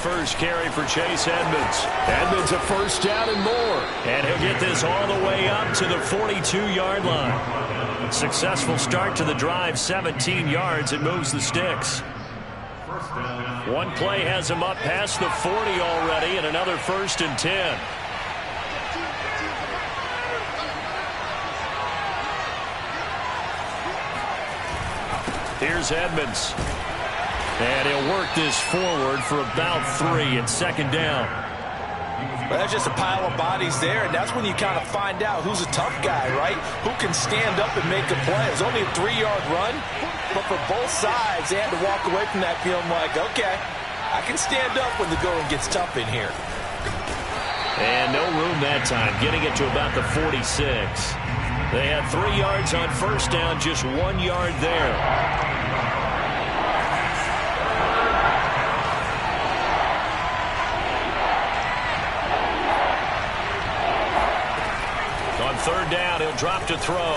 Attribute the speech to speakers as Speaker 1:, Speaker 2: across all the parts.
Speaker 1: first carry for Chase Edmonds.
Speaker 2: Edmonds a first down and more.
Speaker 1: And he'll get this all the way up to the 42-yard line. Successful start to the drive, 17 yards. It moves the sticks. One play has him up past the 40 already, and another 1st and 10. Here's Edmonds. And he'll work this forward for about 3 and 2nd down.
Speaker 3: Well, that's just a pile of bodies there, and that's when you kind of find out who's a tough guy, right? Who can stand up and make a play. It was only a 3-yard run, but for both sides, they had to walk away from that feeling like, okay, I can stand up when the going gets tough in here.
Speaker 1: And no room that time, getting it to about the 46. They had 3 yards on first down, just 1 yard there. On 3rd down, he'll drop to throw.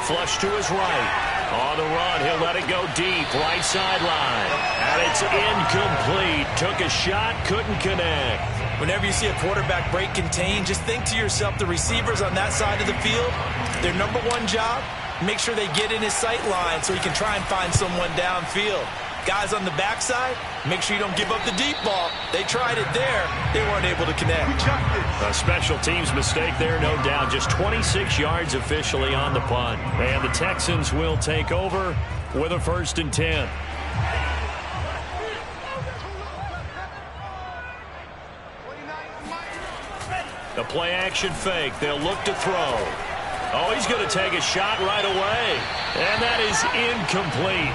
Speaker 1: Flush to his right. On the run, he'll let it go deep, right sideline. And it's incomplete. Took a shot, couldn't connect.
Speaker 3: Whenever you see a quarterback break contain, just think to yourself, the receivers on that side of the field, their number one job, make sure they get in his sight line so he can try and find someone downfield. Guys on the backside, make sure you don't give up the deep ball. They tried it there. They weren't able to connect.
Speaker 1: A special teams mistake there, no doubt. Just 26 yards officially on the punt. And the Texans will take over with a 1st and 10. The play action fake. They'll look to throw. Oh, he's going to take a shot right away. And that is incomplete.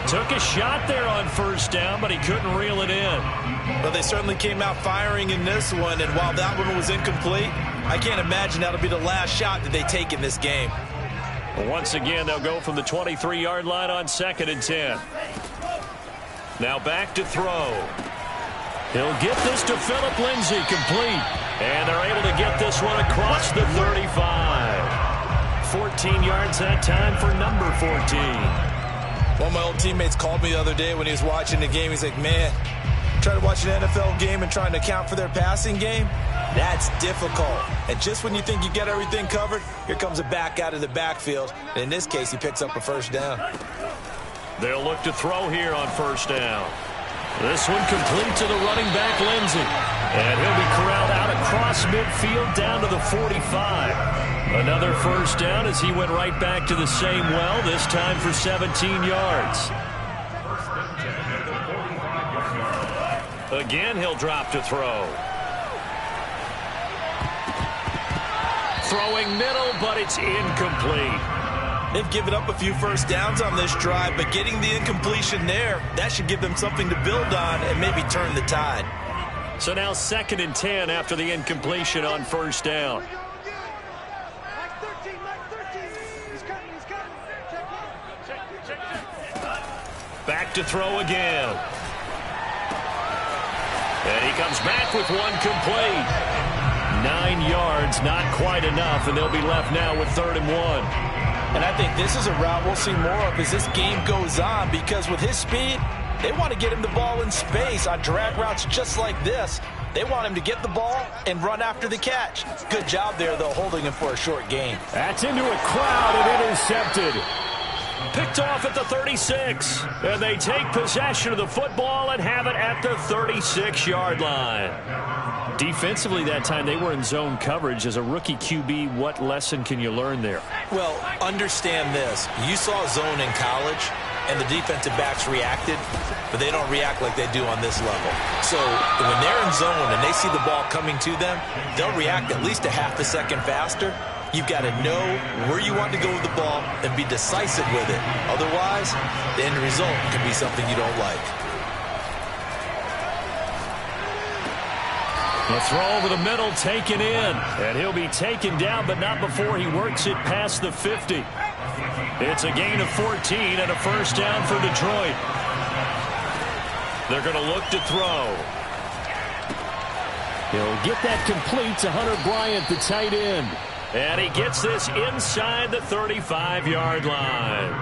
Speaker 1: Took a shot there on 1st down, but he couldn't reel it in.
Speaker 3: Well, they certainly came out firing in this one, and while that one was incomplete, I can't imagine that'll be the last shot that they take in this game.
Speaker 1: Once again, they'll go from the 23-yard line on 2nd and 10. Now back to throw. He'll get this to Phillip Lindsay, complete. And they're able to get this one across the 35. 14 yards that time for number 14.
Speaker 3: One of my old teammates called me the other day when he was watching the game. He's like, man, trying to watch an NFL game and trying to account for their passing game, that's difficult. And just when you think you get everything covered, here comes a back out of the backfield. And in this case, he picks up a 1st down.
Speaker 1: They'll look to throw here on 1st down. This one complete to the running back, Lindsay. And he'll be corralled out across midfield down to the 45. Another 1st down as he went right back to the same well, this time for 17 yards. Again, he'll drop to throw. Throwing middle, but it's incomplete.
Speaker 3: They've given up a few 1st downs on this drive, but getting the incompletion there, that should give them something to build on and maybe turn the tide.
Speaker 1: So now 2nd and 10 after the incompletion on 1st down. Back to throw again. And he comes back with one complete. 9 yards, not quite enough, and they'll be left now with 3rd and 1.
Speaker 3: And I think this is a route we'll see more of as this game goes on, because with his speed, they want to get him the ball in space on drag routes just like this. They want him to get the ball and run after the catch. Good job there, though, holding him for a short gain.
Speaker 1: That's into a crowd and intercepted. Picked off at the 36. And they take possession of the football and have it at the 36-yard line. Defensively that time, they were in zone coverage. As a rookie QB, what lesson can you learn there?
Speaker 3: Well, understand this. You saw zone in college, and the defensive backs reacted, but they don't react like they do on this level. So when they're in zone and they see the ball coming to them, they'll react at least a half a second faster. You've got to know where you want to go with the ball and be decisive with it. Otherwise, the end result can be something you don't like.
Speaker 1: The throw over the middle taken in, and he'll be taken down, but not before he works it past the 50. It's a gain of 14 and a 1st down for Detroit. They're going to look to throw. He'll get that complete to Hunter Bryant, the tight end. And he gets this inside the 35-yard line.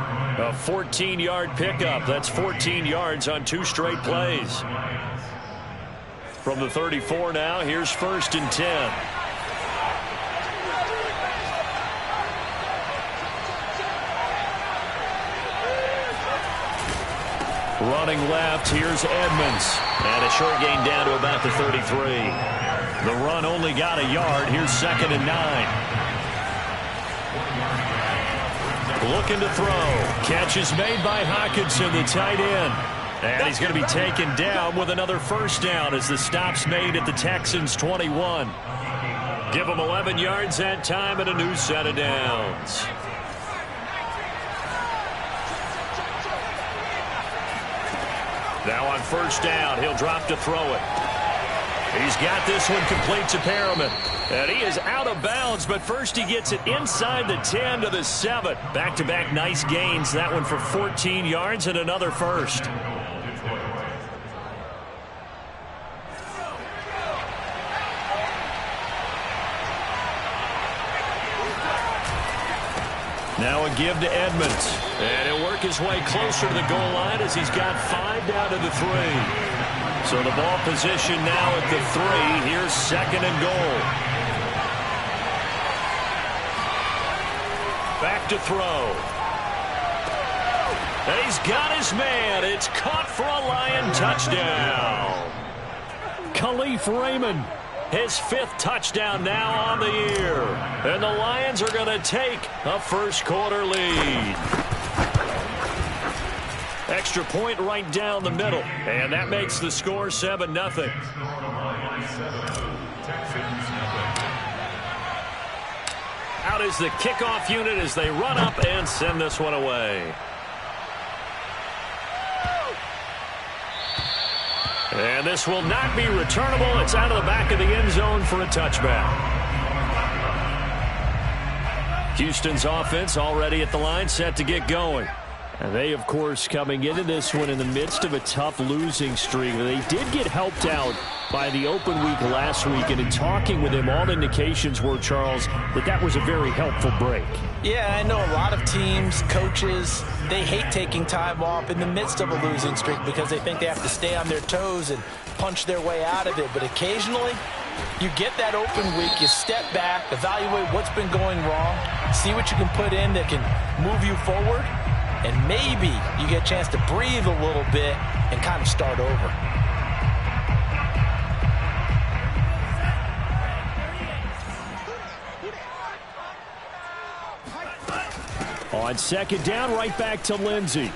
Speaker 1: A 14-yard pickup. That's 14 yards on 2 straight plays. From the 34 now, here's 1st and 10. Running left, here's Edmonds. And a short gain down to about the 33. The run only got a yard. Here's 2nd and 9. Looking to throw. Catch is made by Hockenson, the tight end. And he's going to be taken down with another first down as the stop's made at the Texans' 21. Give them 11 yards that time and a new set of downs. Now on first down, he'll drop to throw it. He's got this one complete to Perriman. And he is out of bounds, but first he gets it inside the 10 to the 7. Back-to-back nice gains. That one for 14 yards and another first. Now a give to Edmonds. And he'll work his way closer to the goal line as he's got 5 down to the 3. So the ball position now at the 3. Here's 2nd and goal. Back to throw. And he's got his man. It's caught for a Lion touchdown. Khalif Raymond. His 5th touchdown now on the year. And the Lions are going to take a first-quarter lead. Extra point right down the middle. And that makes the score 7-0. Out is the kickoff unit as they run up and send this one away. And this will not be returnable. It's out of the back of the end zone for a touchback. Houston's offense already at the line, set to get going. And they, of course, coming into this one in the midst of a tough losing streak. They did get helped out by the open week last week. And in talking with him, all indications were, Charles, that was a very helpful break.
Speaker 3: Yeah, I know a lot of teams, coaches, they hate taking time off in the midst of a losing streak because they think they have to stay on their toes and punch their way out of it. But occasionally, you get that open week, you step back, evaluate what's been going wrong, see what you can put in that can move you forward, and maybe you get a chance to breathe a little bit and kind of start over.
Speaker 1: On 2nd down, right back to Lindsey.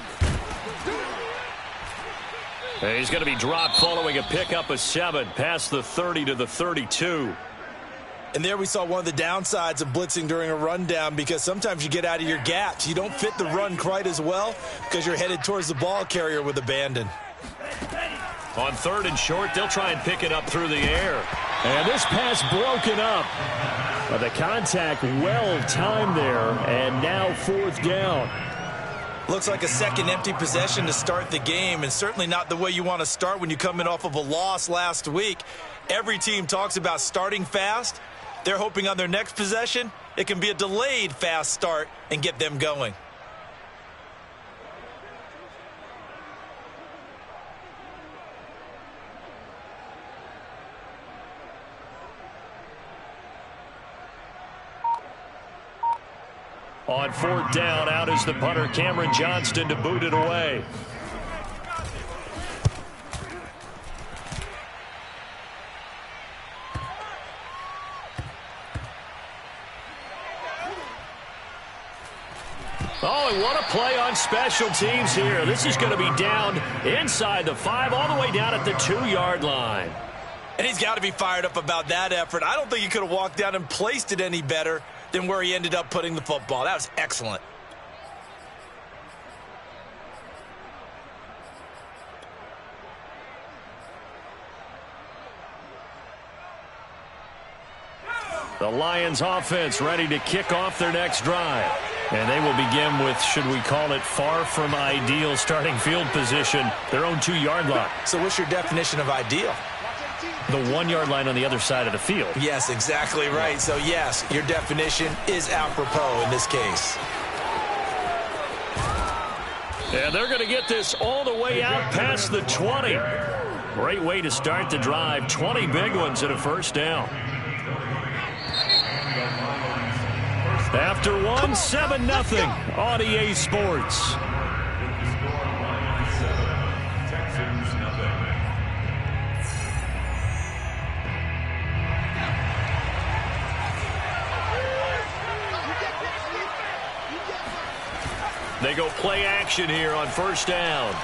Speaker 1: And he's going to be dropped following a pickup of 7 past the 30 to the 32.
Speaker 3: And there we saw one of the downsides of blitzing during a rundown because sometimes you get out of your gaps. You don't fit the run quite as well because you're headed towards the ball carrier with abandon.
Speaker 1: On 3rd and short, they'll try and pick it up through the air. And this pass broken up. The contact well timed there, and now 4th down.
Speaker 3: Looks like a second empty possession to start the game, and certainly not the way you want to start when you come in off of a loss last week. Every team talks about starting fast. They're hoping on their next possession, it can be a delayed fast start and get them going.
Speaker 1: On 4th down, out is the punter, Cameron Johnston, to boot it away. Oh, and what a play on special teams here. This is going to be down inside the 5, all the way down at the 2-yard line.
Speaker 3: And he's got to be fired up about that effort. I don't think he could have walked down and placed it any better than where he ended up putting the football. That was excellent.
Speaker 1: The Lions offense ready to kick off their next drive. And they will begin with, should we call it, far from ideal starting field position, their own 2-yard line.
Speaker 3: So what's your definition of ideal?
Speaker 1: The 1-yard line on the other side of the field.
Speaker 3: Yes, exactly right. So, yes, your definition is apropos in this case.
Speaker 1: And they're going to get this all the way out past the 20. Great way to start the drive. 20 big ones and a first down. After one, 7-0 on EA Sports. They go play action here on first down.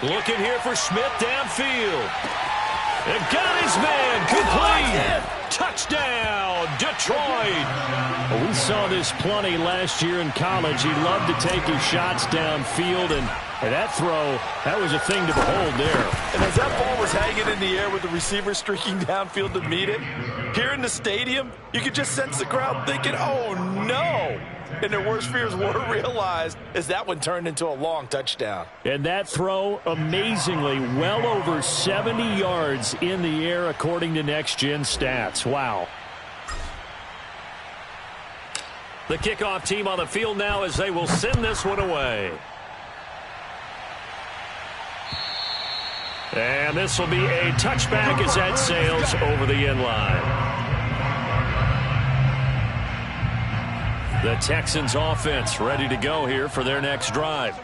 Speaker 1: Looking here for Smith downfield. And got his man complete. Touchdown, Detroit. Well, we saw this plenty last year in college. He loved to take his shots downfield, and that throw, that was a thing to behold there.
Speaker 3: And as that ball was hanging in the air with the receiver streaking downfield to meet it, here in the stadium, you could just sense the crowd thinking, oh, no. And their worst fears were realized as that one turned into a long touchdown.
Speaker 1: And that throw, amazingly, well over 70 yards in the air according to Next Gen Stats. Wow. The kickoff team on the field now as they will send this one away. And this will be a touchback as that sails over the end line. The Texans offense ready to go here for their next drive.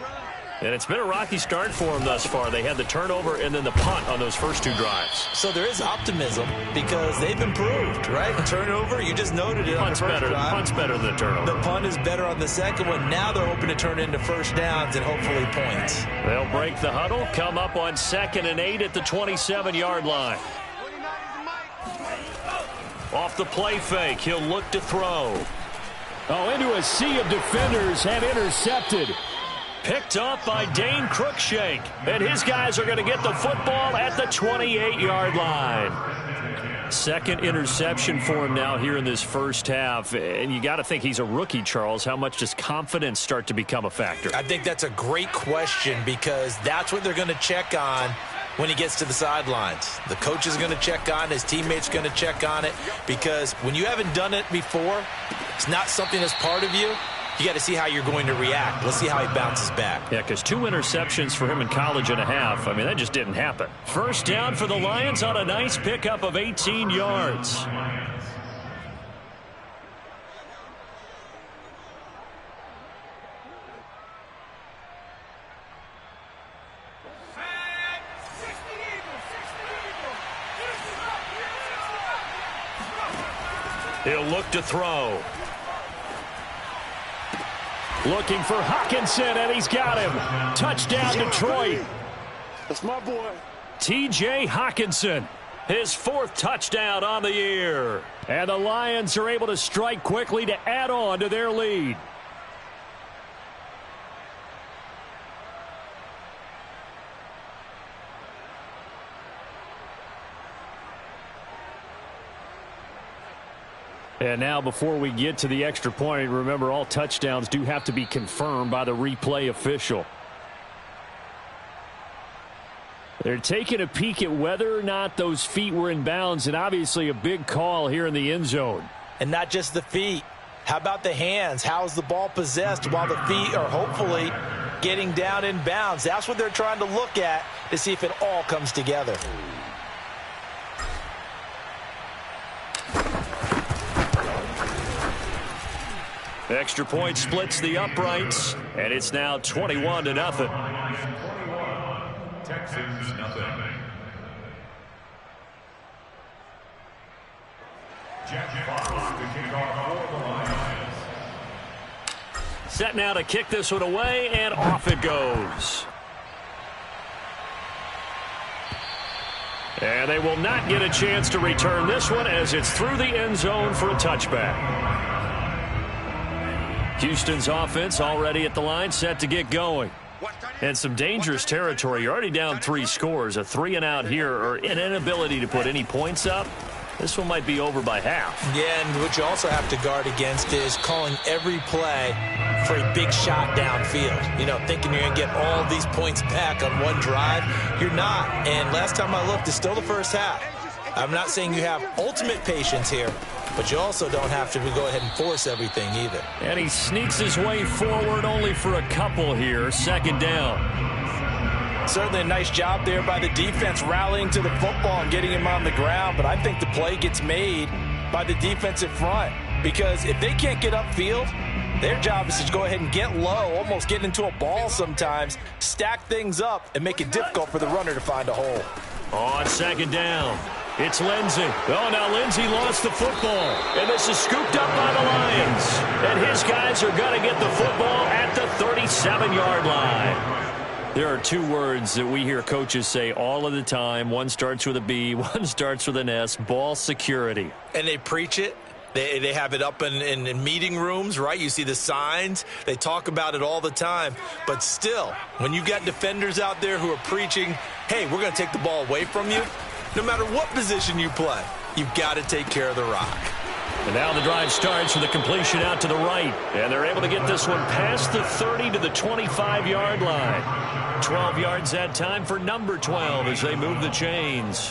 Speaker 1: And it's been a rocky start for them thus far. They had the turnover and then the punt on those first two drives.
Speaker 3: So there is optimism because they've improved, right? Turnover, you just noted it on the first drive.
Speaker 1: Punt's better than the turnover.
Speaker 3: The punt is better on the second one. Now they're hoping to turn into first downs and hopefully points.
Speaker 1: They'll break the huddle, come up on 2nd and 8 at the 27-yard line. Off the play fake, he'll look to throw. Oh, into a sea of defenders and intercepted. Picked up by Dane Cruikshank. And his guys are going to get the football at the 28-yard line. Second interception for him now here in this first half. And you got to think he's a rookie, Charles. How much does confidence start to become a factor?
Speaker 3: I think that's a great question because that's what they're going to check on when he gets to the sidelines. The coach is going to check on it. His teammates going to check on it because when you haven't done it before, it's not something that's part of you. You got to see how you're going to react. Let's see how he bounces back.
Speaker 1: Yeah, because 2 interceptions for him in college and a half. I mean, that just didn't happen. First down for the Lions on a nice pickup of 18 yards. He'll look to throw. Looking for Hockenson, and he's got him. Touchdown, Detroit.
Speaker 2: That's my boy.
Speaker 1: T.J. Hockenson, his 4th touchdown on the year. And the Lions are able to strike quickly to add on to their lead. And now before we get to the extra point, remember all touchdowns do have to be confirmed by the replay official. They're taking a peek at whether or not those feet were in bounds, and obviously a big call here in the end zone.
Speaker 3: And not just the feet. How about the hands? How's the ball possessed while the feet are hopefully getting down in bounds? That's what they're trying to look at to see if it all comes together.
Speaker 1: Extra point splits the uprights, and it's now 21-0.
Speaker 4: Texans, nothing. Jack Fox to kick off for the Lions.
Speaker 1: Set now to kick this one away, and off it goes. And they will not get a chance to return this one as it's through the end zone for a touchback. Houston's offense already at the line, set to get going. And some dangerous territory. You're already down 3 scores. A 3-and-out here, or an inability to put any points up. This one might be over by half.
Speaker 3: Yeah, and what you also have to guard against is calling every play for a big shot downfield. You know, thinking you're going to get all these points back on one drive. You're not. And last time I looked, it's still the first half. I'm not saying you have ultimate patience here, but you also don't have to go ahead and force everything either.
Speaker 1: And he sneaks his way forward only for a couple here. 2nd down.
Speaker 3: Certainly a nice job there by the defense rallying to the football and getting him on the ground, but I think the play gets made by the defensive front because if they can't get upfield, their job is to go ahead and get low, almost get into a ball sometimes, stack things up, and make it difficult for the runner to find a hole.
Speaker 1: On second down, it's Lindsey. Oh, now Lindsey lost the football, and this is scooped up by the Lions. And his guys are going to get the football at the 37-yard line. There are two words that we hear coaches say all of the time. One starts with a B, one starts with an S, ball security.
Speaker 3: And they preach it. They have it up in meeting rooms, right? You see the signs. They talk about it all the time. But still, when you got defenders out there who are preaching, hey, we're going to take the ball away from you, no matter what position you play, you've got to take care of the rock.
Speaker 1: And now the drive starts with a completion out to the right. And they're able to get this one past the 30 to the 25-yard line. 12 yards that time for number 12 as they move the chains.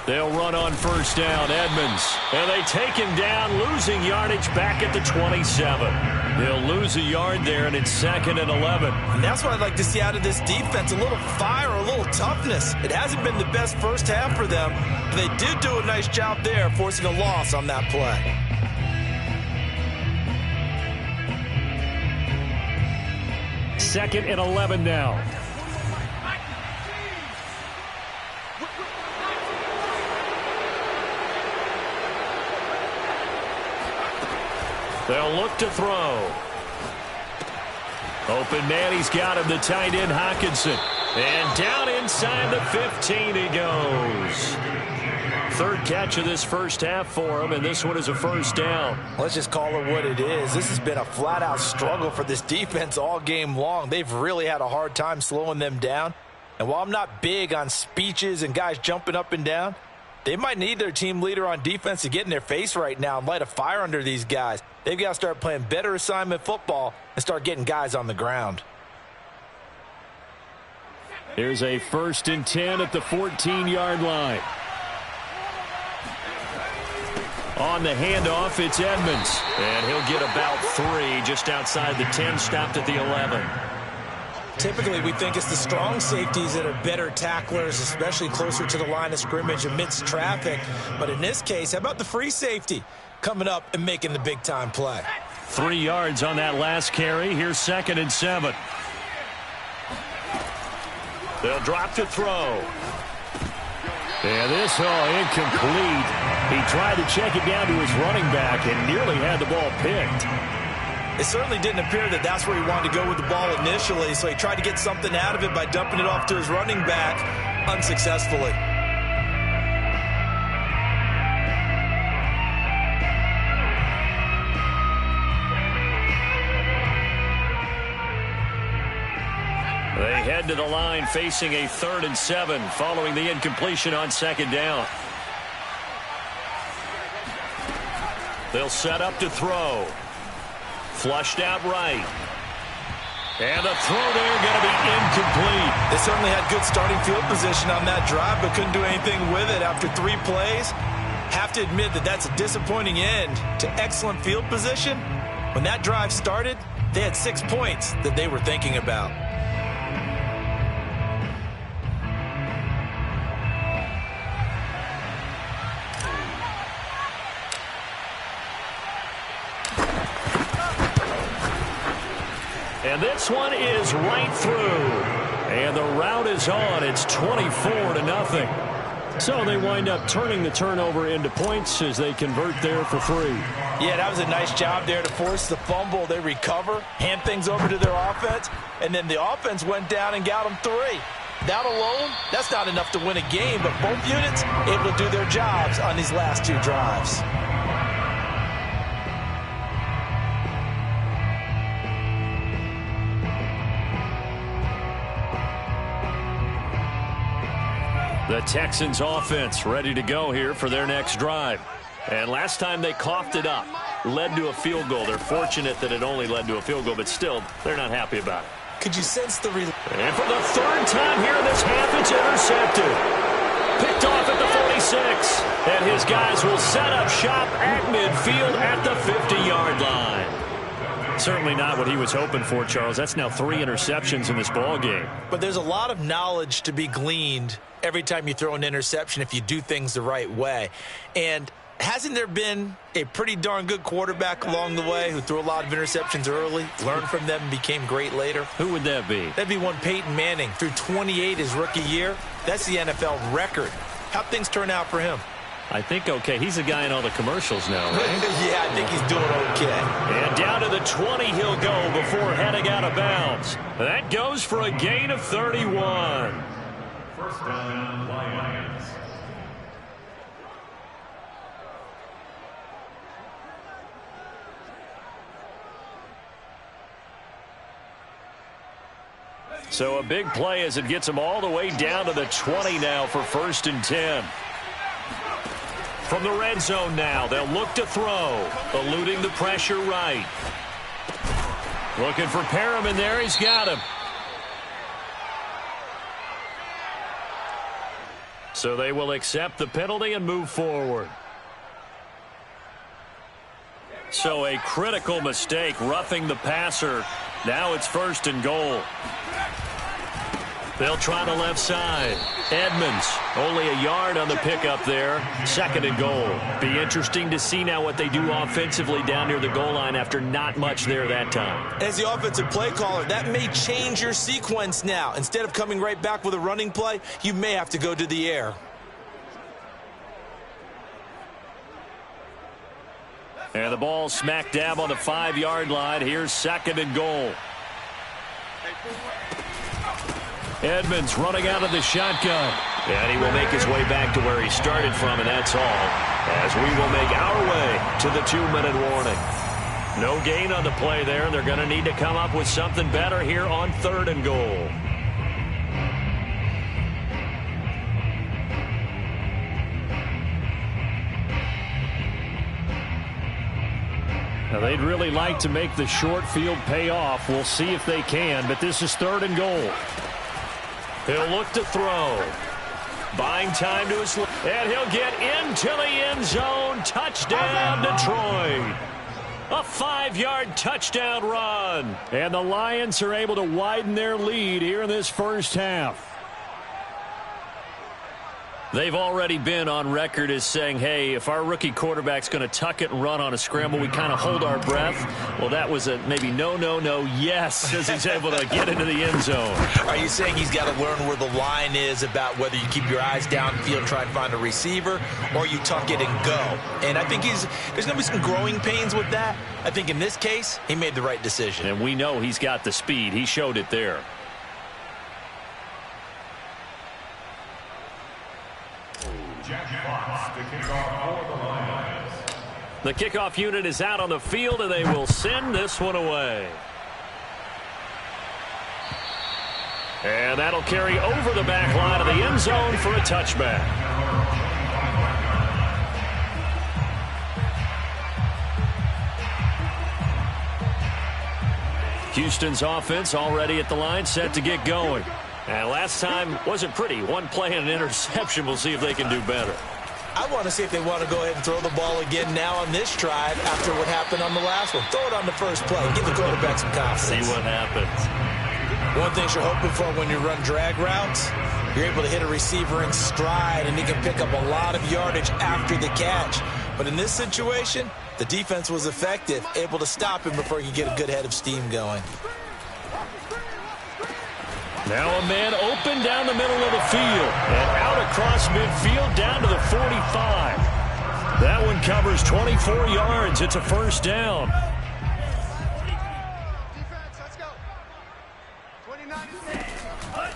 Speaker 1: They'll run on first down, Edmonds. And they take him down, losing yardage back at the 27. They'll lose a yard there, and it's 2nd and 11.
Speaker 3: And that's what I'd like to see out of this defense, a little fire, a little toughness. It hasn't been the best first half for them, but they did do a nice job there, forcing a loss on that play.
Speaker 1: Second and 11 now. They'll look to throw. Open man, he's got him, the tight end Hockenson. And down inside the 15 he goes. Third catch of this first half for him, and this one is a first down.
Speaker 3: Let's just call it what it is. This has been a flat-out struggle for this defense all game long. They've really had a hard time slowing them down. And while I'm not big on speeches and guys jumping up and down, they might need their team leader on defense to get in their face right now and light a fire under these guys. They've got to start playing better assignment football and start getting guys on the ground.
Speaker 1: Here's a 1st and 10 at the 14-yard line. On the handoff, it's Edmonds. And he'll get about 3 just outside the 10, stopped at the 11.
Speaker 3: Typically, we think it's the strong safeties that are better tacklers, especially closer to the line of scrimmage amidst traffic. But in this case, how about the free safety coming up and making the big-time play?
Speaker 1: 3 yards on that last carry. Here's 2nd and 7. They'll drop to throw. And this, incomplete. He tried to check it down to his running back and nearly had the ball picked.
Speaker 3: It certainly didn't appear that that's where he wanted to go with the ball initially, so he tried to get something out of it by dumping it off to his running back unsuccessfully.
Speaker 1: They head to the line facing a 3rd and 7 following the incompletion on 2nd down. They'll set up to throw. Flushed out right. And the throw there going to be incomplete.
Speaker 3: They certainly had good starting field position on that drive, but couldn't do anything with it after 3 plays. Have to admit that that's a disappointing end to excellent field position. When that drive started, they had 6 points that they were thinking about.
Speaker 1: And this one is right through. And the route is on. It's 24-0. So they wind up turning the turnover into points as they convert there for 3.
Speaker 3: Yeah, that was a nice job there to force the fumble. They recover, hand things over to their offense, and then the offense went down and got them 3. That alone, that's not enough to win a game, but both units able to do their jobs on these last 2 drives.
Speaker 1: The Texans offense ready to go here for their next drive. And last time they coughed it up, led to a field goal. They're fortunate that it only led to a field goal, but still, they're not happy about it.
Speaker 3: Could you sense the relief?
Speaker 1: And for the third time here in this half, it's intercepted. Picked off at the 46. And his guys will set up shop at midfield at the 50-yard line. Certainly not what he was hoping for, Charles. That's now 3 interceptions in this ball game.
Speaker 3: But there's a lot of knowledge to be gleaned every time you throw an interception if you do things the right way. And hasn't there been a pretty darn good quarterback along the way who threw a lot of interceptions early, learned from them, and became great later?
Speaker 1: Who would that be?
Speaker 3: That'd be one Peyton Manning. Threw 28 his rookie year. That's the NFL record. How'd things turn out for him?
Speaker 1: I think okay. He's a guy in all the commercials now, right?
Speaker 3: Yeah, I think he's doing okay.
Speaker 1: And down to the 20 he'll go before heading out of bounds. That goes for a gain of 31.
Speaker 4: First down, Lions.
Speaker 1: So a big play as it gets him all the way down to the 20 now for 1st and 10. From the red zone now, they'll look to throw, eluding the pressure right. Looking for Perriman there. He's got him. So they will accept the penalty and move forward. So a critical mistake, roughing the passer. Now it's 1st and goal. They'll try the left side. Edmonds, only a yard on the pickup there. 2nd and goal. Be interesting to see now what they do offensively down near the goal line after not much there that time.
Speaker 3: As the offensive play caller, that may change your sequence now. Instead of coming right back with a running play, you may have to go to the air.
Speaker 1: And the ball smack dab on the 5-yard line. Here's 2nd and goal. Edmonds running out of the shotgun. And he will make his way back to where he started from, and that's all. As we will make our way to the 2-minute warning. No gain on the play there. They're going to need to come up with something better here on 3rd and goal. Now, they'd really like to make the short field pay off. We'll see if they can, but this is 3rd and goal. He'll look to throw. Buying time to his left. And he'll get into the end zone. Touchdown, Detroit. A 5-yard touchdown run. And the Lions are able to widen their lead here in this first half. They've already been on record as saying, hey, if our rookie quarterback's going to tuck it and run on a scramble, we kind of hold our breath. Well, that was a maybe no, yes, as he's able to get into the end zone.
Speaker 3: Are you saying he's got to learn where the line is about whether you keep your eyes downfield and try and find a receiver, or you tuck it and go? And I think there's going to be some growing pains with that. I think in this case, he made the right decision.
Speaker 1: And we know he's got the speed. He showed it there. The kickoff unit is out on the field, and they will send this one away. And that'll carry over the back line of the end zone for a touchback. Houston's offense already at the line, set to get going. And last time wasn't pretty. One play and an interception. We'll see if they can do better.
Speaker 3: I want to see if they want to go ahead and throw the ball again now on this drive after what happened on the last one. Throw it on the first play. Give the quarterback some confidence.
Speaker 1: See what happens.
Speaker 3: One thing you're hoping for when you run drag routes, you're able to hit a receiver in stride, and he can pick up a lot of yardage after the catch. But in this situation, the defense was effective, able to stop him before he could get a good head of steam going.
Speaker 1: Now a man open down the middle of the field and out across midfield down to the 45. That one covers 24 yards. It's a 1st down.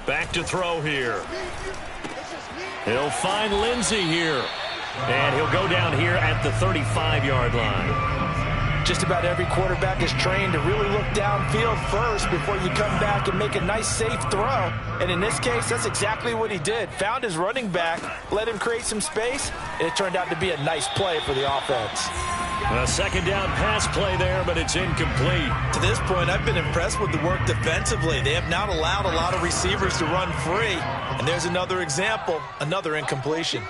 Speaker 1: Back to throw here. He'll find Lindsey here. And he'll go down here at the 35-yard line.
Speaker 3: Just about every quarterback is trained to really look downfield first before you come back and make a nice, safe throw. And in this case, that's exactly what he did. Found his running back, let him create some space, and it turned out to be a nice play for the offense.
Speaker 1: A second down pass play there, but it's incomplete.
Speaker 3: To this point, I've been impressed with the work defensively. They have not allowed a lot of receivers to run free. And there's another example, another incompletion.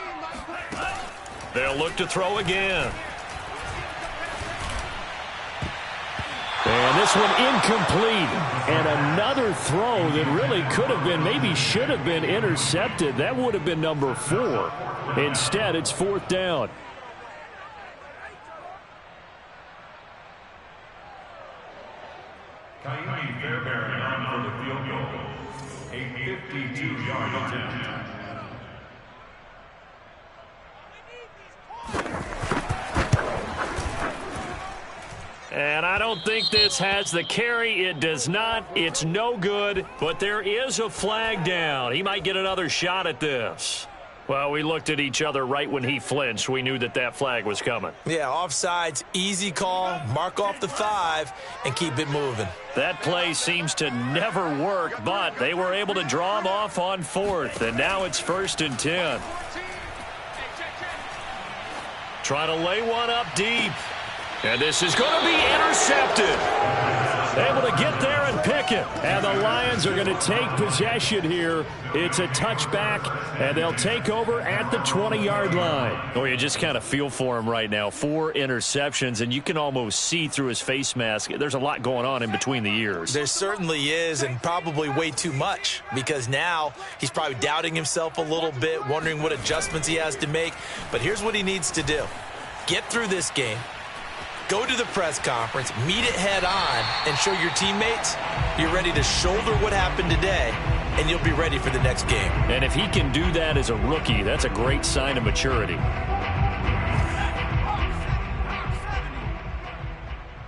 Speaker 1: They'll look to throw again. And this one incomplete. And another throw that really could have been, maybe should have been intercepted. That would have been number 4. Instead, it's 4th down.
Speaker 4: Kaimi Fairbairn on for the field goal. A 52-yard attempt.
Speaker 1: And I don't think this has the carry. It does not. It's no good. But there is a flag down. He might get another shot at this. Well, we looked at each other right when he flinched. We knew that that flag was coming.
Speaker 3: Yeah, offsides, easy call, mark off the 5, and keep it moving.
Speaker 1: That play seems to never work, but they were able to draw him off on 4th, and now it's 1st and 10. Trying to lay one up deep. And this is going to be intercepted. Able to get there and pick it. And the Lions are going to take possession here. It's a touchback, and they'll take over at the 20-yard line. Oh, you just kind of feel for him right now. 4 interceptions, and you can almost see through his face mask. There's a lot going on in between the ears.
Speaker 3: There certainly is, and probably way too much, because now he's probably doubting himself a little bit, wondering what adjustments he has to make. But here's what he needs to do. Get through this game. Go to the press conference, meet it head on, and show your teammates you're ready to shoulder what happened today, and you'll be ready for the next game.
Speaker 1: And if he can do that as a rookie, that's a great sign of maturity.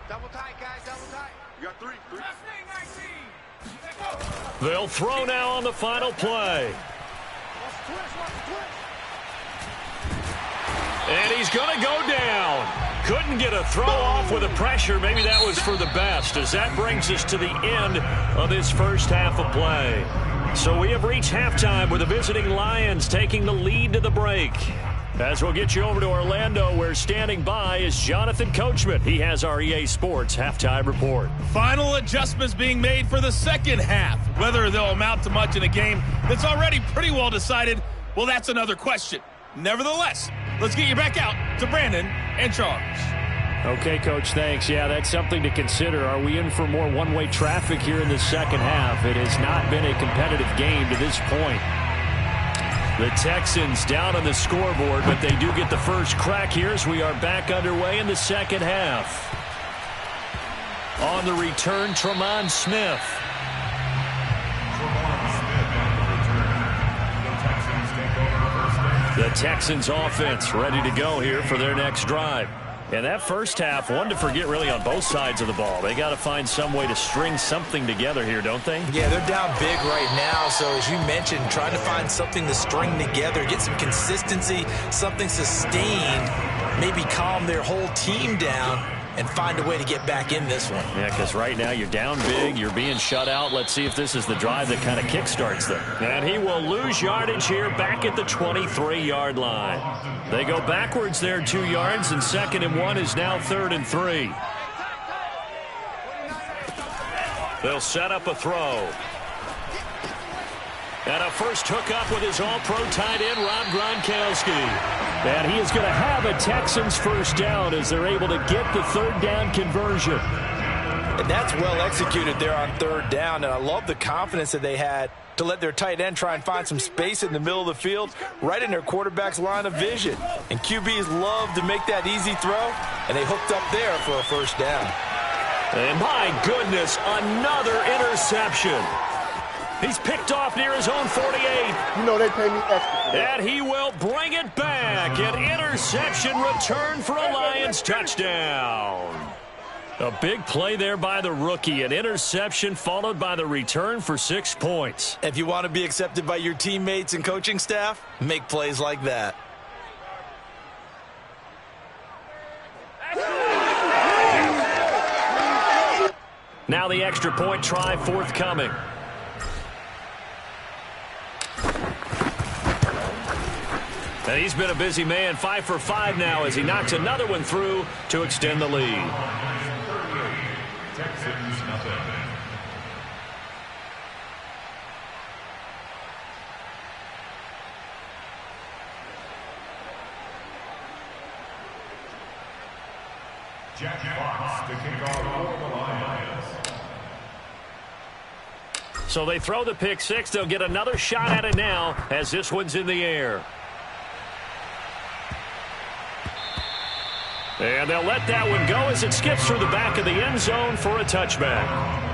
Speaker 2: Double tight, guys, double tight. You got 3.
Speaker 1: They'll throw now on the final play. And he's going to go down. Couldn't get a throw off with the pressure. Maybe that was for the best, as that brings us to the end of this first half of play. So we have reached halftime with the visiting Lions taking the lead to the break. As we'll get you over to Orlando, where standing by is Jonathan Coachman. He has our EA Sports halftime report.
Speaker 5: Final adjustments being made for the second half. Whether they'll amount to much in a game that's already pretty well decided, well, that's another question. Nevertheless, let's get you back out to Brandon and Charles.
Speaker 1: Okay, Coach, thanks. Yeah, that's something to consider. Are we in for more one-way traffic here in the second half? It has not been a competitive game to this point. The Texans down on the scoreboard, but they do get the first crack here as we are back underway in the second half. On the return, Tremont Smith. The Texans offense ready to go here for their next drive. And that first half, one to forget really on both sides of the ball. They got to find some way to string something together here, don't they?
Speaker 3: Yeah, they're down big right now. So as you mentioned, trying to find something to string together, get some consistency, something sustained, maybe calm their whole team down and find a way to get back in this one.
Speaker 1: Yeah, because right now you're down big, you're being shut out. Let's see if this is the drive that kind of kickstarts them. And he will lose yardage here back at the 23-yard line. They go backwards there 2 yards, and 2nd and 1 is now 3rd and 3. They'll set up a throw. And a first hookup with his all-pro tight end, Rob Gronkowski. And he is going to have a Texans first down as they're able to get the 3rd down conversion.
Speaker 3: And that's well executed there on 3rd down. And I love the confidence that they had to let their tight end try and find some space in the middle of the field, right in their quarterback's line of vision. And QBs love to make that easy throw, and they hooked up there for a first down.
Speaker 1: And my goodness, another interception. He's picked off near his own 48.
Speaker 2: You know they pay me extra.
Speaker 1: And he will bring it back. An interception return for a Lions touchdown. A big play there by the rookie. An interception followed by the return for 6 points.
Speaker 3: If you want to be accepted by your teammates and coaching staff, make plays like that.
Speaker 1: Now the extra point try forthcoming. And he's been a busy man, 5 for 5 now as he knocks another one through to extend the lead.
Speaker 4: Texans nothing. Jack Fox to kick off for the Lions.
Speaker 1: So they throw the pick six. They'll get another shot at it now as this one's in the air. And they'll let that one go as it skips through the back of the end zone for a touchback.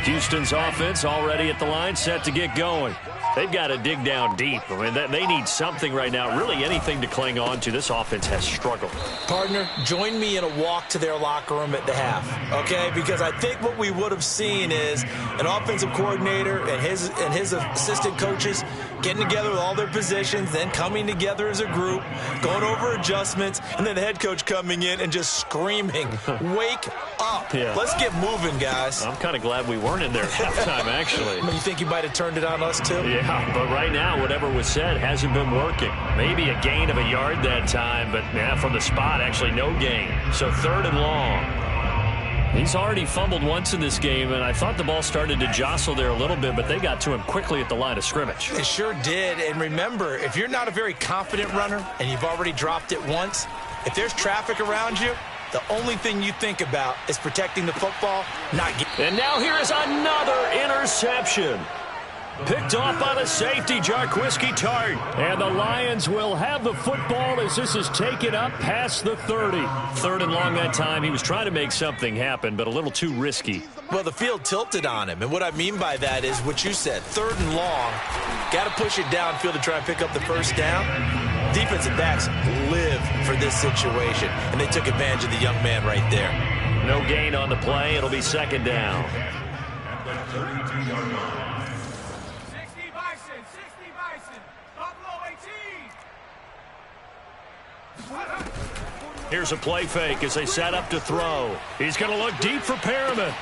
Speaker 1: Houston's offense already at the line, set to get going. They've got to dig down deep. I mean, they need something right now, really anything to cling on to. This offense has struggled.
Speaker 3: Partner, join me in a walk to their locker room at the half, okay? Because I think what we would have seen is an offensive coordinator and his assistant coaches getting together with all their positions, then coming together as a group, going over adjustments, and then the head coach coming in and just screaming, wake up.
Speaker 1: Yeah.
Speaker 3: Let's get moving, guys.
Speaker 1: I'm kind of glad we weren't in there at halftime, actually.
Speaker 3: You think you might have turned it on us, too?
Speaker 1: Yeah, but right now, whatever was said hasn't been working. Maybe a gain of a yard that time, but from the spot, actually no gain. So 3rd and long. He's already fumbled once in this game, and I thought the ball started to jostle there a little bit, but they got to him quickly at the line of scrimmage.
Speaker 3: It sure did. And remember, if you're not a very confident runner and you've already dropped it once, if there's traffic around you, the only thing you think about is protecting the football, not getting.
Speaker 1: And now here is another interception. Picked off by the safety, Jarquiski Tart. And the Lions will have the football as this is taken up past the 30. 3rd and long that time. He was trying to make something happen, but a little too risky.
Speaker 3: Well, the field tilted on him. And what I mean by that is what you said. 3rd and long. Got to push it downfield to try and pick up the first down. Defensive backs live for this situation. And they took advantage of the young man right there.
Speaker 1: No gain on the play. It'll be 2nd down.
Speaker 4: At the 32-yard line.
Speaker 1: Here's a play fake as they set up to throw. He's going to look deep for Perriman.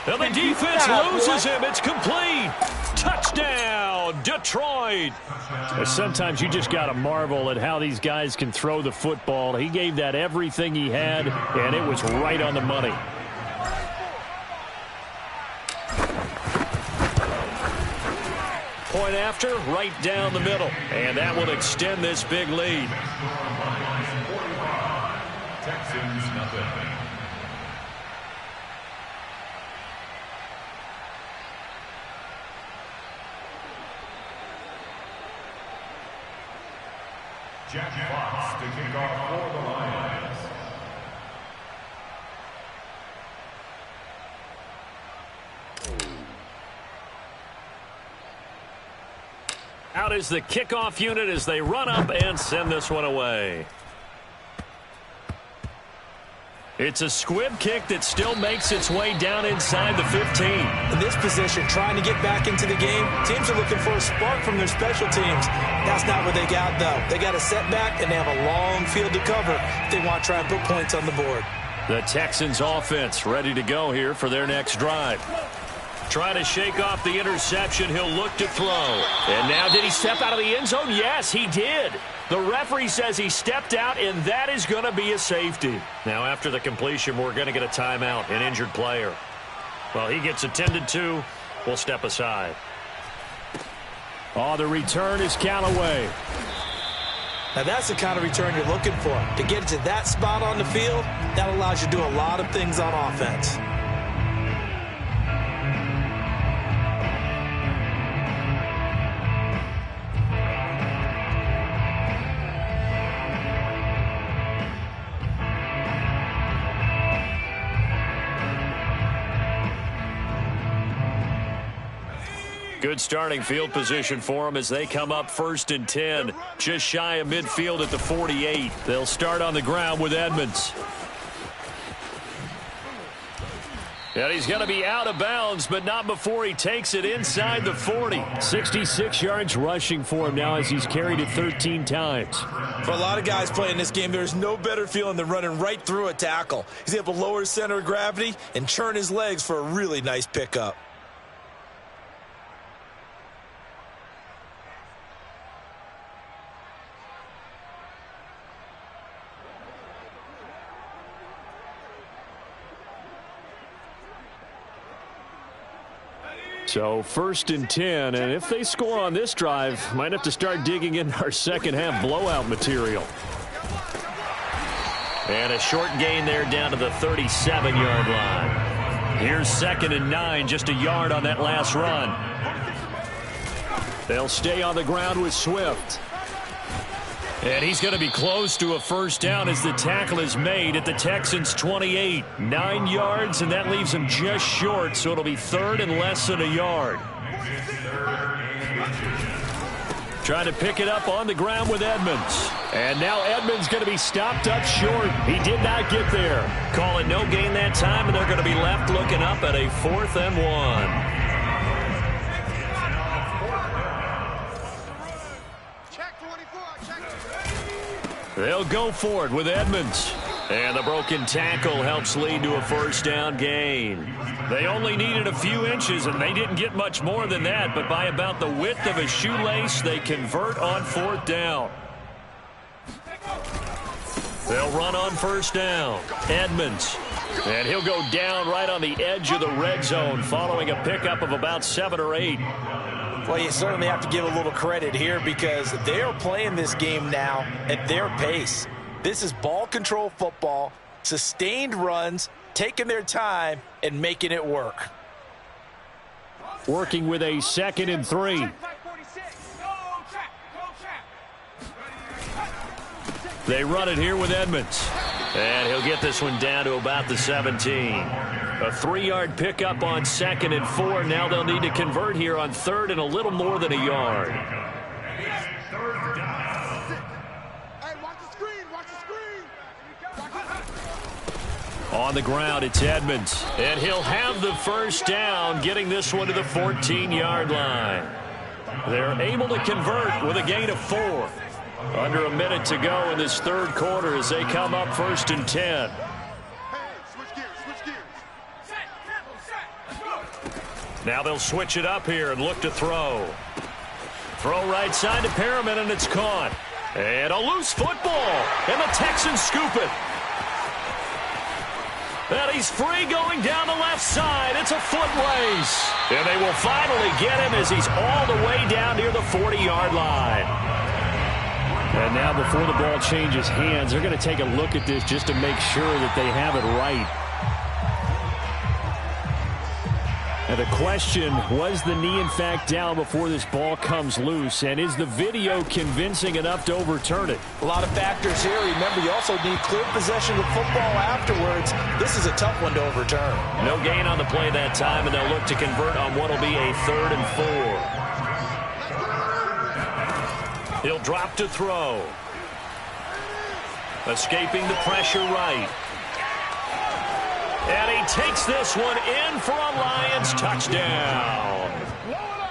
Speaker 1: And the defense loses him. It's complete. Touchdown, Detroit. Sometimes you just got to marvel at how these guys can throw the football. He gave that everything he had, and it was right on the money. Point after, right down the middle. And that will extend this big lead.
Speaker 4: Texans nothing. Jack Fox to kick off for the Lions.
Speaker 1: Out is the kickoff unit as they run up and send this one away. It's a squib kick that still makes its way down inside the 15.
Speaker 3: In this position, trying to get back into the game, teams are looking for a spark from their special teams. That's not what they got, though. They got a setback, and they have a long field to cover if they want to try and put points on the board.
Speaker 1: The Texans offense ready to go here for their next drive. Trying to shake off the interception. He'll look to throw. And now did he step out of the end zone? Yes, he did. The referee says he stepped out, and that is going to be a safety. Now, after the completion, we're going to get a timeout, an injured player. Well, he gets attended to. We'll step aside. Oh, the return is Callaway.
Speaker 3: Now, that's the kind of return you're looking for. To get to that spot on the field, that allows you to do a lot of things on offense.
Speaker 1: Good starting field position for them as they come up 1st and 10, just shy of midfield at the 48. They'll start on the ground with Edmonds. And he's going to be out of bounds, but not before he takes it inside the 40. 66 yards rushing for him now as he's carried it 13 times.
Speaker 3: For a lot of guys playing this game, there's no better feeling than running right through a tackle. He's able to lower his center of gravity and churn his legs for a really nice pickup.
Speaker 1: So 1st and 10, and if they score on this drive, might have to start digging in our second half blowout material. And a short gain there down to the 37-yard line. Here's 2nd and 9, just a yard on that last run. They'll stay on the ground with Swift. And he's going to be close to a first down as the tackle is made at the Texans' 28. 9 yards, and that leaves him just short, so it'll be 3rd and less than a yard. Trying to pick it up on the ground with Edmonds. And now Edmonds going to be stopped up short. He did not get there. Call it no gain that time, and they're going to be left looking up at a 4th and 1. They'll go for it with Edmonds. And the broken tackle helps lead to a first down gain. They only needed a few inches, and they didn't get much more than that. But by about the width of a shoelace, they convert on 4th down. They'll run on first down. Edmonds. And he'll go down right on the edge of the red zone following a pickup of about 7 or 8.
Speaker 3: Well, you certainly have to give a little credit here because they are playing this game now at their pace. This is ball control football, sustained runs, taking their time, and making it work.
Speaker 1: Working with a 2nd and 3. They run it here with Edmonds. And he'll get this one down to about the 17. A 3-yard pickup on 2nd and 4. Now they'll need to convert here on 3rd and a little more than a yard. On the ground, it's Edmonds. And he'll have the first down, getting this one to the 14-yard line. They're able to convert with a gain of 4. Under a minute to go in this 3rd quarter as they come up 1st and 10. Now they'll switch it up here and look to throw. Throw right side to Perriman, and it's caught. And a loose football, and the Texans scoop it. And he's free going down the left side. It's a foot race. And they will finally get him as he's all the way down near the 40-yard line. And now before the ball changes hands, they're going to take a look at this just to make sure that they have it right. And the question, was the knee in fact down before this ball comes loose? And is the video convincing enough to overturn it?
Speaker 3: A lot of factors here. Remember, you also need clear possession of football afterwards. This is a tough one to overturn.
Speaker 1: No gain on the play that time, and they'll look to convert on what will be a 3rd and 4. He'll drop to throw. Escaping the pressure right. And he takes this one in for a Lions touchdown.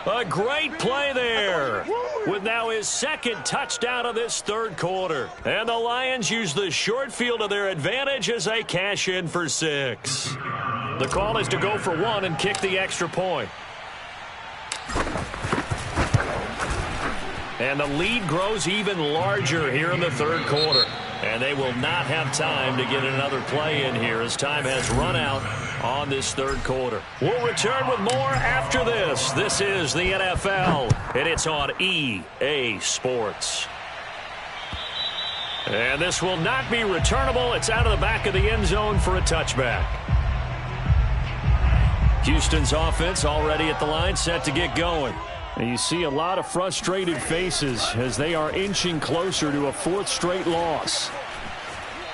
Speaker 1: A great play there, with now his 2nd touchdown of this 3rd quarter. And the Lions use the short field to their advantage as they cash in for 6. The call is to go for 1 and kick the extra point. And the lead grows even larger here in the 3rd quarter. And they will not have time to get another play in here as time has run out on this 3rd quarter. We'll return with more after this. This is the NFL, and it's on EA Sports. And this will not be returnable. It's out of the back of the end zone for a touchback. Houston's offense already at the line, set to get going. And you see a lot of frustrated faces as they are inching closer to a 4th straight loss.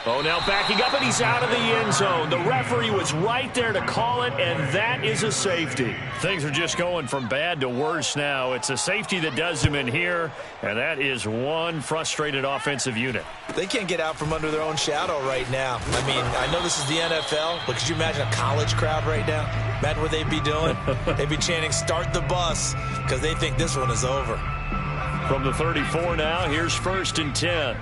Speaker 1: Oh, now backing up, and he's out of the end zone. The referee was right there to call it, and that is a safety. Things are just going from bad to worse now. It's a safety that does him in here, and that is one frustrated offensive unit.
Speaker 3: They can't get out from under their own shadow right now. I mean, I know this is the NFL, but could you imagine a college crowd right now? Imagine what they'd be doing. They'd be chanting, "Start the bus," because they think this one is over.
Speaker 1: From the 34 now, here's 1st and 10.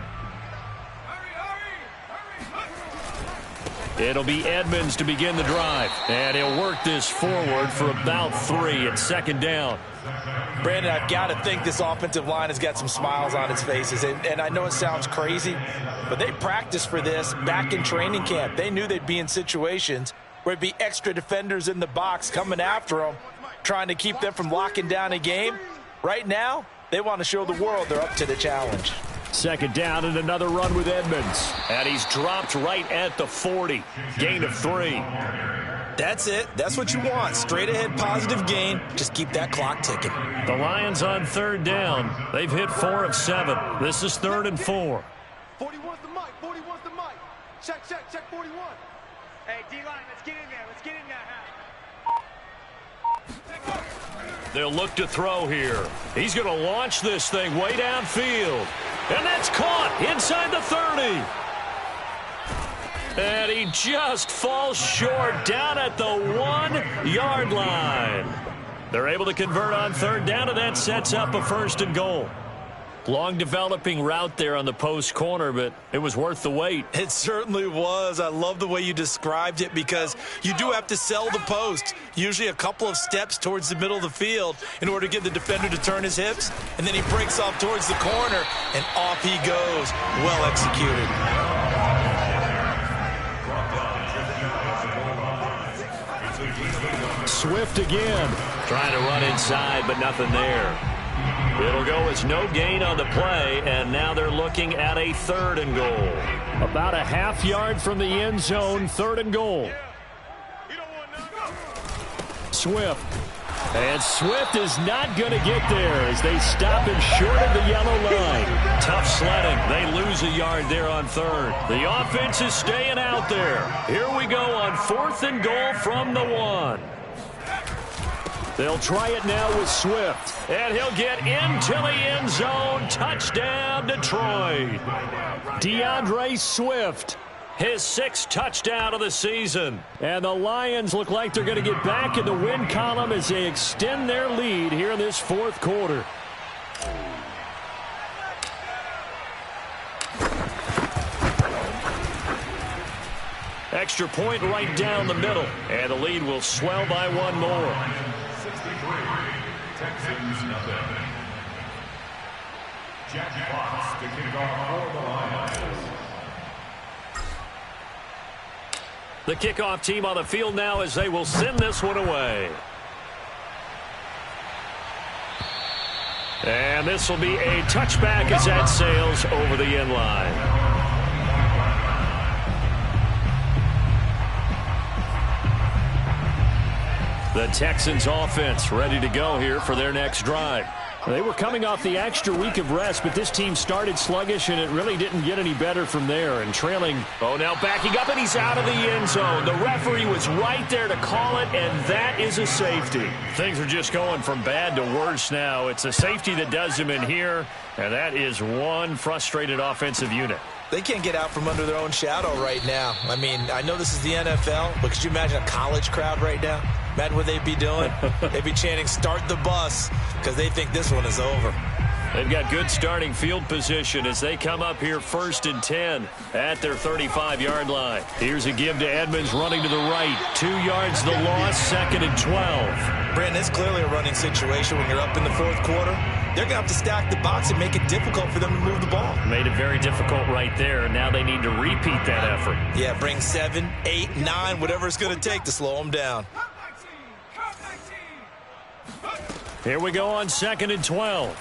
Speaker 1: It'll be Edmonds to begin the drive. And he'll work this forward for about 3 at 2nd down.
Speaker 3: Brandon, I've got to think this offensive line has got some smiles on its faces. And I know it sounds crazy, but they practiced for this back in training camp. They knew they'd be in situations where it'd be extra defenders in the box coming after them, trying to keep them from locking down a game. Right now, they want to show the world they're up to the challenge.
Speaker 1: 2nd down and another run with Edmonds. And he's dropped right at the 40. Gain of 3.
Speaker 3: That's it. That's what you want. Straight ahead positive gain. Just keep that clock ticking.
Speaker 1: The Lions on 3rd down. They've hit 4 of 7. This is 3rd and 4.
Speaker 2: 41's the mic. 41's the mic. Check 41.
Speaker 6: Hey, D-line, let's get in there. Let's get in there.
Speaker 1: They'll look to throw here. He's going to launch this thing way downfield. And that's caught inside the 30. And he just falls short down at the 1-yard line. They're able to convert on 3rd down, and that sets up a 1st and goal. Long developing route there on the post corner, but it was worth the wait.
Speaker 3: It certainly was. I love the way you described it because you do have to sell the post. Usually a couple of steps towards the middle of the field in order to get the defender to turn his hips. And then he breaks off towards the corner, and off he goes. Well executed.
Speaker 1: Swift again. Trying to run inside, but nothing there. It'll go as no gain on the play, and now they're looking at a 3rd and goal. About a half yard from the end zone, 3rd and goal. Swift. And Swift is not going to get there as they stop him short of the yellow line. Tough sledding. They lose a yard there on 3rd. The offense is staying out there. Here we go on 4th and goal from the 1. They'll try it now with Swift. And he'll get into the end zone. Touchdown, Detroit. DeAndre Swift, his 6th touchdown of the season. And the Lions look like they're going to get back in the win column as they extend their lead here in this 4th quarter. Extra point right down the middle. And the lead will swell by 1 more.
Speaker 4: Texans CFM. Jack Fox to kick off for the Lions.
Speaker 1: The kickoff team on the field now as they will send this one away. And this will be a touchback as that sails over the end line. The Texans offense ready to go here for their next drive. They were coming off the extra week of rest, but this team started sluggish, and it really didn't get any better from there. And trailing, oh, now backing up, and he's out of the end zone. The referee was right there to call it, and that is a safety. Things are just going from bad to worse now. It's a safety that does him in here, and that is one frustrated offensive unit.
Speaker 3: They can't get out from under their own shadow right now. I mean, I know this is the NFL, but could you imagine a college crowd right now? Imagine what they'd be doing. They'd be chanting, "Start the bus," because they think this one is over.
Speaker 1: They've got good starting field position as they come up here 1st and 10 at their 35-yard line. Here's a give to Edmonds running to the right. 2 yards the loss, 2nd and 12.
Speaker 3: Brandon, it's clearly a running situation when you're up in the 4th quarter. They're going to have to stack the box and make it difficult for them to move the ball.
Speaker 1: Made it very difficult right there, and now they need to repeat that effort.
Speaker 3: Yeah, bring 7, 8, 9, whatever it's going to take to slow them down.
Speaker 1: Here we go on 2nd and 12.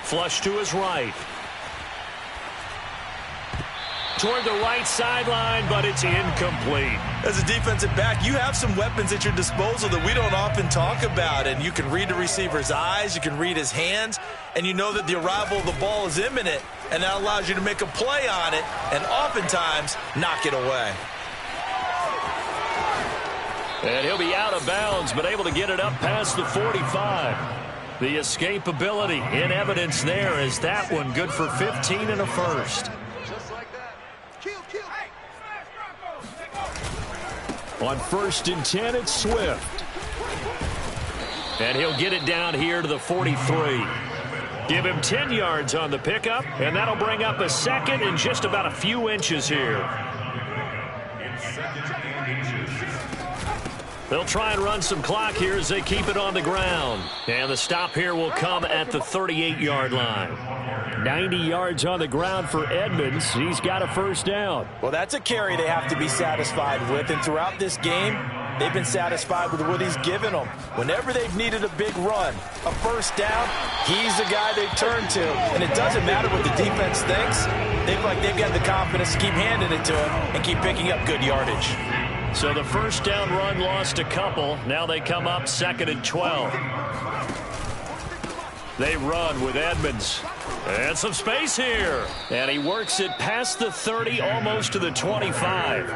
Speaker 1: Flush to his right. toward the right sideline, but it's incomplete.
Speaker 3: As a defensive back, you have some weapons at your disposal that we don't often talk about, and you can read the receiver's eyes, you can read his hands, and you know that the arrival of the ball is imminent, and that allows you to make a play on it and oftentimes knock it away.
Speaker 1: And he'll be out of bounds, but able to get it up past the 45. The escapability in evidence there as that one good for 15 and a first.
Speaker 2: Just like that. Kill, kill.
Speaker 1: On 1st and 10, it's Swift. And he'll get it down here to the 43. Give him 10 yards on the pickup, and that'll bring up a second and just about a few inches here. They'll try and run some clock here as they keep it on the ground. And the stop here will come at the 38-yard line. 90 yards on the ground for Edmonds. He's got a first down.
Speaker 3: Well, that's a carry they have to be satisfied with. And throughout this game, they've been satisfied with what he's given them. Whenever they've needed a big run, a first down, he's the guy they've turned to. And it doesn't matter what the defense thinks. They feel like they've got the confidence to keep handing it to him and keep picking up good yardage.
Speaker 1: So the first down run lost a couple. Now they come up 2nd and 12. They run with Edmonds. And some space here. And he works it past the 30, almost to the 25.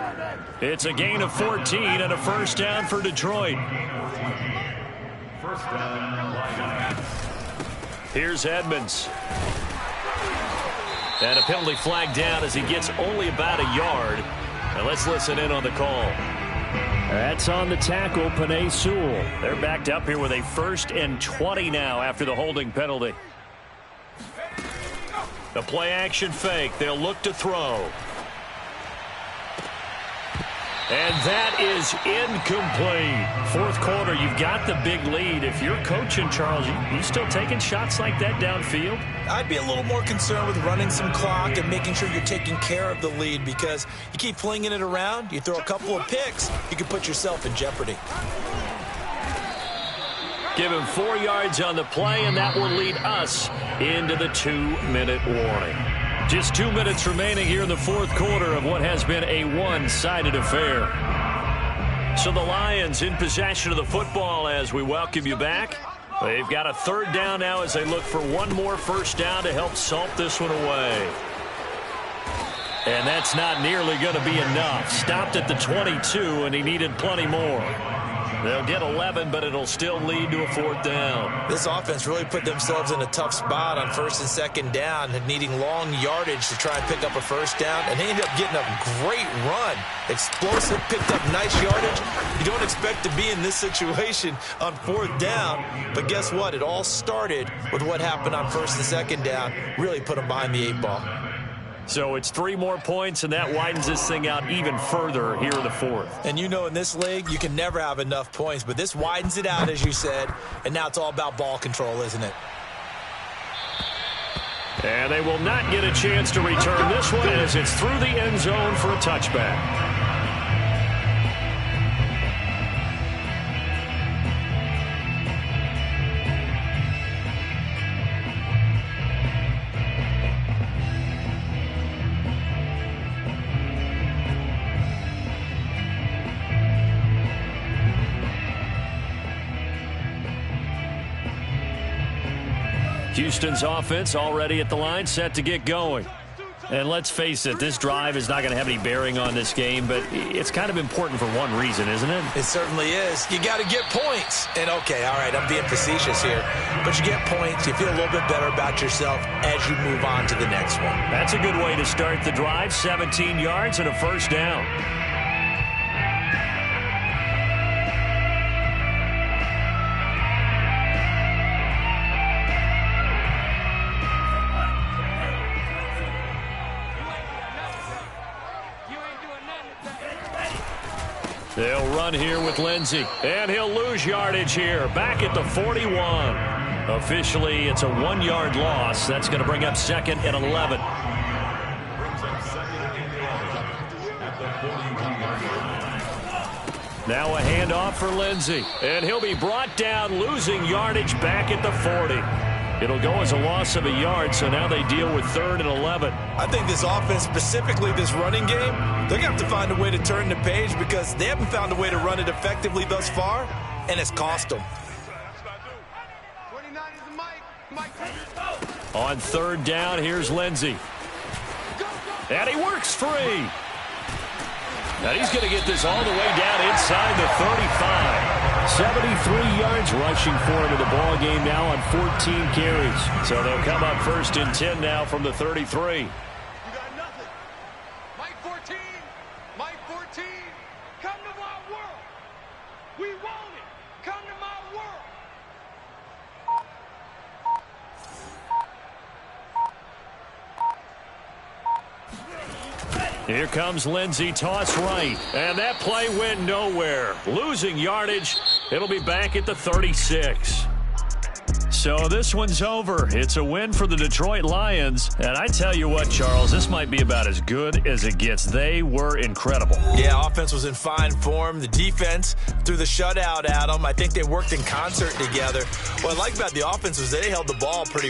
Speaker 1: It's a gain of 14 and a first down for Detroit.
Speaker 4: First down.
Speaker 1: Here's Edmonds. And a penalty flag down as he gets only about a yard. And let's listen in on the call. That's on the tackle, Penei Sewell. They're backed up here with a 1st and 20 now after the holding penalty. The play action fake. They'll look to throw. And that is incomplete. 4th quarter, you've got the big lead. If you're coaching, Charles, you still taking shots like that downfield?
Speaker 3: I'd be a little more concerned with running some clock and making sure you're taking care of the lead, because you keep flinging it around, you throw a couple of picks, you can put yourself in jeopardy.
Speaker 1: Give him 4 yards on the play, and that will lead us into the 2-minute warning. Just 2 minutes remaining here in the 4th quarter of what has been a one-sided affair. So the Lions in possession of the football as we welcome you back. They've got a 3rd down now as they look for one more first down to help salt this one away. And that's not nearly going to be enough. Stopped at the 22, and he needed plenty more. They'll get 11, but it'll still lead to a 4th down.
Speaker 3: This offense really put themselves in a tough spot on 1st and 2nd down, and needing long yardage to try and pick up a first down, and they ended up getting a great run. Explosive, picked up nice yardage. You don't expect to be in this situation on 4th down, but guess what? It all started with what happened on 1st and 2nd down. Really put them behind the 8 ball.
Speaker 1: So it's 3 more points, and that widens this thing out even further here in the 4th.
Speaker 3: And you know, in this league, you can never have enough points, but this widens it out, as you said, and now it's all about ball control, isn't it?
Speaker 1: And they will not get a chance to return this one as it's through the end zone for a touchback. Houston's offense already at the line, set to get going. And let's face it, this drive is not going to have any bearing on this game, but it's kind of important for one reason, isn't it?
Speaker 3: It certainly is. You got to get points. And, okay, all right, I'm being facetious here. But you get points, you feel a little bit better about yourself as you move on to the next one.
Speaker 1: That's a good way to start the drive. 17 yards and a first down. They'll run here with Lindsey, and he'll lose yardage here. Back at the 41. Officially, it's a 1-yard loss. That's going to bring up 2nd and 11. Now a handoff for Lindsey, and he'll be brought down, losing yardage back at the 40. It'll go as a loss of a yard, so now they deal with 3rd and 11.
Speaker 3: I think this offense, specifically this running game, they're going to have to find a way to turn the page because they haven't found a way to run it effectively thus far, and it's cost them.
Speaker 2: 29 is the Mike.
Speaker 1: On 3rd down, here's Lindsey. And he works free. And he's going to get this all the way down inside the 35. 73 yards rushing for him in the ball game now on 14 carries. So they'll come up 1st and 10 now from the 33.
Speaker 2: You got nothing. Mike 14. Mike 14. Come to my world. We want it. Come to my world.
Speaker 1: Here comes Lindsey, toss right. And that play went nowhere. Losing yardage. It'll be back at the 36. So this one's over. It's a win for the Detroit Lions. And I tell you what, Charles, this might be about as good as it gets. They were incredible.
Speaker 3: Yeah, offense was in fine form. The defense threw the shutout at them. I think they worked in concert together. What I like about the offense was they held the ball pretty well.